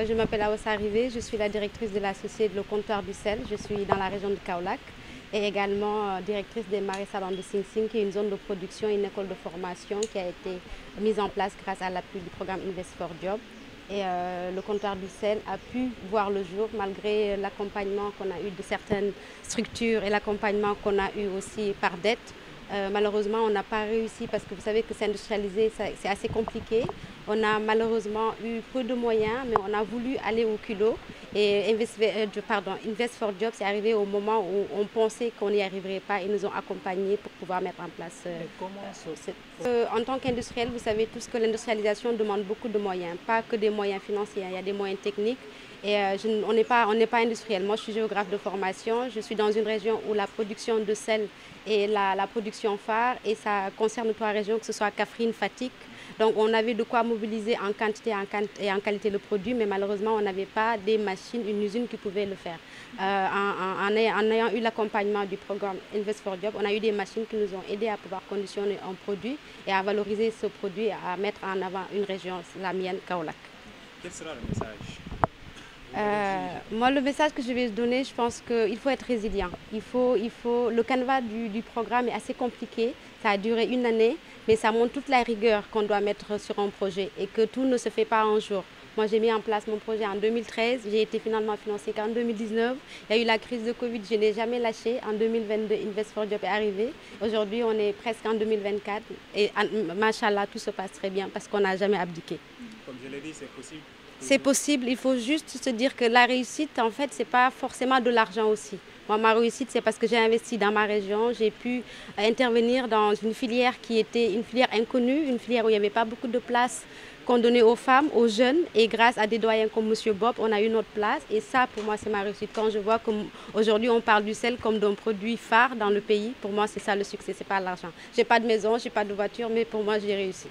je m'appelle Aoussa Arrivé, je suis la directrice de la société Le Comptoir du sel. Je suis dans la région de Kaolack et également directrice des Marais Salons de Sing Sing, qui est une zone de production, une école de formation qui a été mise en place grâce à l'appui du programme Invest for Job. Et le comptoir du sel a pu voir le jour malgré l'accompagnement qu'on a eu de certaines structures et l'accompagnement qu'on a eu aussi par dette. Malheureusement, on n'a pas réussi parce que vous savez que s'industrialiser, c'est assez compliqué. On a malheureusement eu peu de moyens, mais on a voulu aller au culot. Et Invest for Job, c'est arrivé au moment où on pensait qu'on n'y arriverait pas. Ils nous ont accompagnés pour pouvoir mettre en place. En tant qu'industriel, vous savez tous que l'industrialisation demande beaucoup de moyens, pas que des moyens financiers, il y a des moyens techniques. Et on n'est pas industriel. Moi, je suis géographe de formation. Je suis dans une région où la production de sel est la production phare. Et ça concerne 3 régions, que ce soit Kaffrine, Fatick. Donc, on avait de quoi mobiliser en quantité et en qualité le produit. Mais malheureusement, on n'avait pas des machines, une usine qui pouvait le faire. En ayant eu l'accompagnement du programme Invest for Job, on a eu des machines qui nous ont aidés à pouvoir conditionner un produit et à valoriser ce produit, à mettre en avant une région, la mienne, Kaolack. Quel sera le message? Moi, le message que je vais donner, je pense qu'il faut être résilient. Le canevas du programme est assez compliqué. Ça a duré 1 année, mais ça montre toute la rigueur qu'on doit mettre sur un projet et que tout ne se fait pas un jour. Moi, j'ai mis en place mon projet en 2013. J'ai été finalement financée qu'en 2019. Il y a eu la crise de Covid, je n'ai jamais lâché. En 2022, Invest for Job est arrivé. Aujourd'hui, on est presque en 2024. Et machallah, tout se passe très bien parce qu'on n'a jamais abdiqué. Comme je l'ai dit, c'est possible. C'est possible, il faut juste se dire que la réussite, en fait, ce n'est pas forcément de l'argent aussi. Moi, ma réussite, c'est parce que j'ai investi dans ma région, j'ai pu intervenir dans une filière qui était une filière inconnue, une filière où il n'y avait pas beaucoup de place qu'on donnait aux femmes, aux jeunes. Et grâce à des doyens comme M. Bob, on a eu notre place. Et ça, pour moi, c'est ma réussite. Quand je vois qu'aujourd'hui, on parle du sel comme d'un produit phare dans le pays, pour moi, c'est ça le succès, ce n'est pas l'argent. Je n'ai pas de maison, je n'ai pas de voiture, mais pour moi, j'ai réussi.